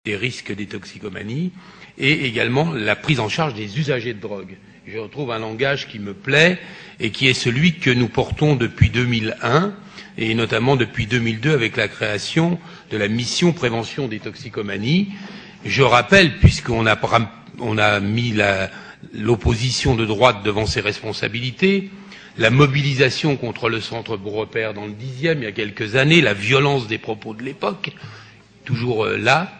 des risques des toxicomanies et également la prise en charge des usagers de drogue. Je retrouve un langage qui me plaît et qui est celui que nous portons depuis 2001 et notamment depuis 2002 avec la création de la mission prévention des toxicomanies. Je rappelle, puisqu'on a mis l'opposition de droite devant ses responsabilités, la mobilisation contre le centre Beaurepaire dans le 10e il y a quelques années, la violence des propos de l'époque, toujours là,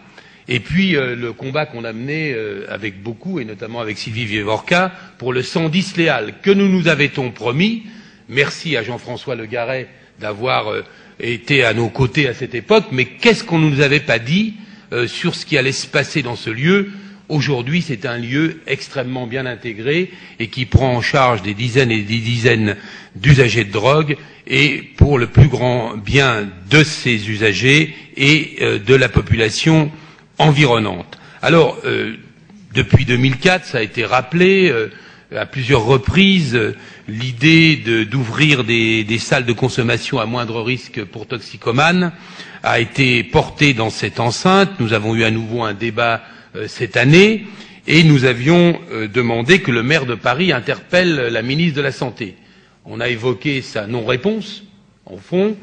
et puis le combat qu'on a mené avec beaucoup, et notamment avec Sylvie Vievorka, pour le 110 léal, que nous avait-on promis. Merci à Jean-François Le Garret d'avoir été à nos côtés à cette époque, mais qu'est-ce qu'on ne nous avait pas dit sur ce qui allait se passer dans ce lieu? Aujourd'hui, c'est un lieu extrêmement bien intégré et qui prend en charge des dizaines et des dizaines d'usagers de drogue et pour le plus grand bien de ces usagers et de la population environnante. Alors, depuis 2004, ça a été rappelé à plusieurs reprises, l'idée d'ouvrir des salles de consommation à moindre risque pour toxicomanes a été portée dans cette enceinte. Nous avons eu à nouveau un débat cette année et nous avions demandé que le maire de Paris interpelle la ministre de la Santé. On a évoqué sa non-réponse, en fond,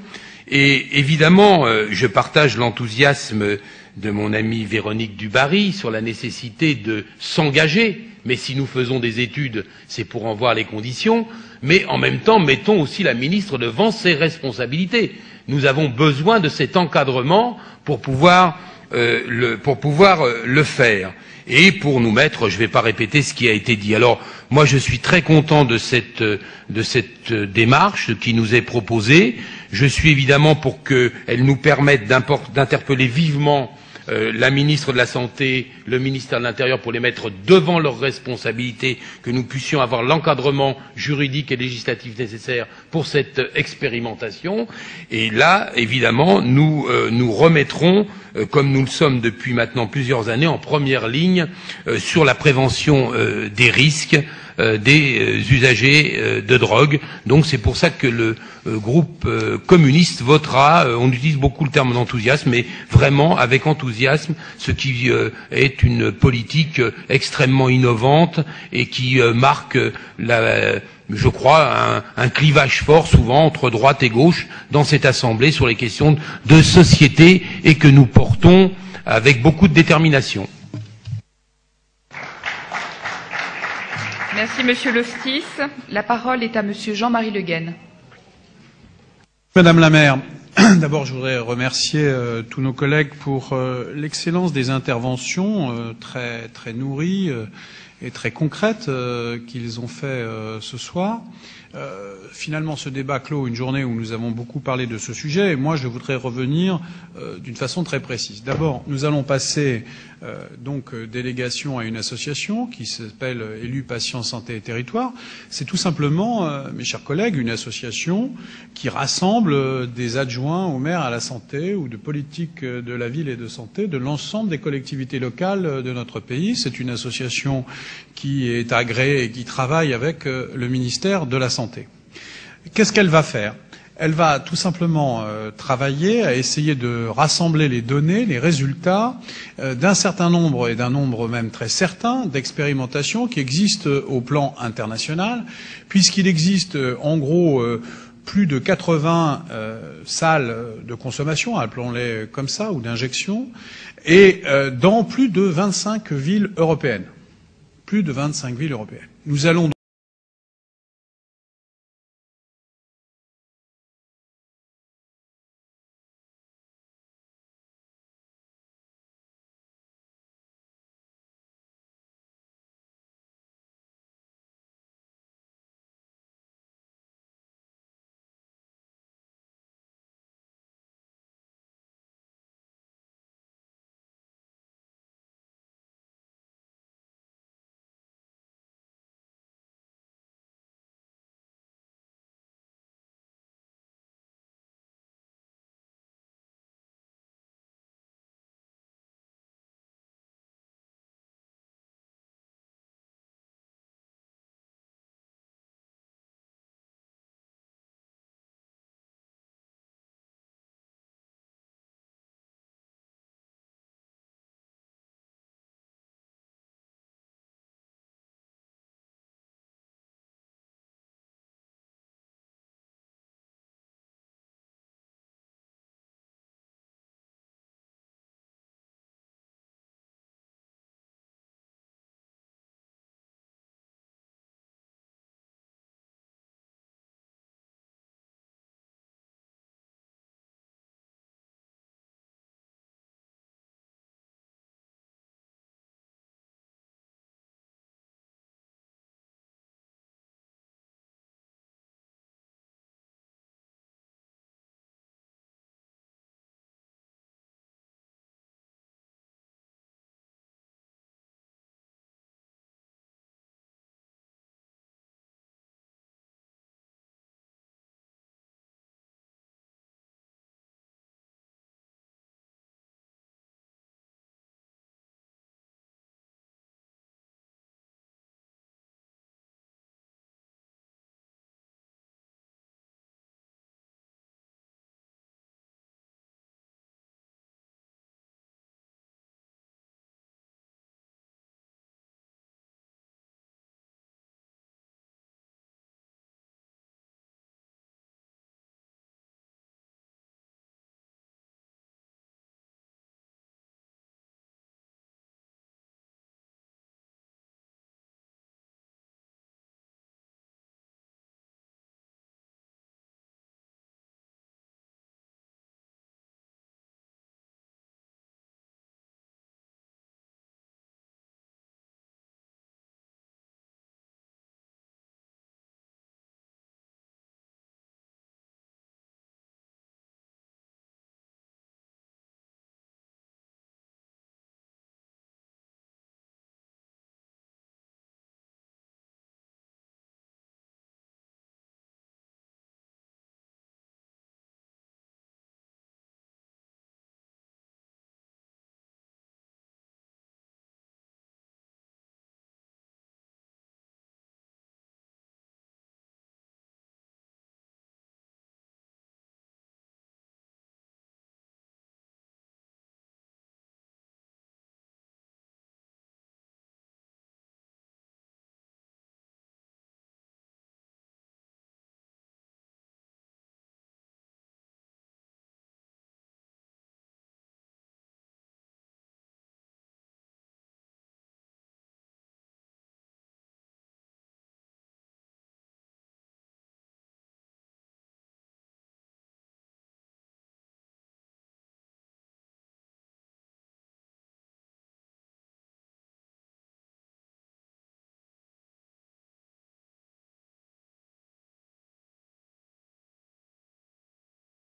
et évidemment, je partage l'enthousiasme de mon amie Véronique Dubarry sur la nécessité de s'engager, mais si nous faisons des études, c'est pour en voir les conditions, mais en même temps, mettons aussi la ministre devant ses responsabilités. Nous avons besoin de cet encadrement pour pouvoir le faire et pour nous mettre, je ne vais pas répéter ce qui a été dit. Alors, moi, je suis très content de cette démarche qui nous est proposée. Je suis évidemment pour qu'elle nous permette d'interpeller vivement la ministre de la Santé, le ministère de l'Intérieur pour les mettre devant leurs responsabilités, que nous puissions avoir l'encadrement juridique et législatif nécessaire pour cette expérimentation. Et là, évidemment, nous nous remettrons, comme nous le sommes depuis maintenant plusieurs années, en première ligne sur la prévention des risques des usagers de drogue. Donc c'est pour ça que le groupe communiste votera, on utilise beaucoup le terme d'enthousiasme, mais vraiment avec enthousiasme, ce qui est une politique extrêmement innovante et qui marque je crois, un clivage fort souvent entre droite et gauche dans cette Assemblée sur les questions de société et que nous portons avec beaucoup de détermination. Merci Monsieur Lostis. La parole est à Monsieur Jean-Marie Le Guen. Madame la maire, d'abord je voudrais remercier tous nos collègues pour l'excellence des interventions très nourries et très concrètes qu'ils ont fait ce soir. Finalement, ce débat clôt une journée où nous avons beaucoup parlé de ce sujet, et moi je voudrais revenir d'une façon très précise. D'abord, nous allons passer délégation à une association qui s'appelle Élus, Patients, Santé et Territoire. C'est tout simplement, mes chers collègues, une association qui rassemble des adjoints au maire à la santé ou de politique de la ville et de santé de l'ensemble des collectivités locales de notre pays. C'est une association qui est agréée et qui travaille avec le ministère de la Santé. Qu'est-ce qu'elle va faire ? Elle va tout simplement travailler à essayer de rassembler les données, les résultats d'un certain nombre, et d'un nombre même très certain, d'expérimentations qui existent au plan international, puisqu'il existe en gros plus de 80 salles de consommation, appelons-les comme ça, ou d'injection, et dans plus de 25 villes européennes. Plus de 25 villes européennes. Nous allons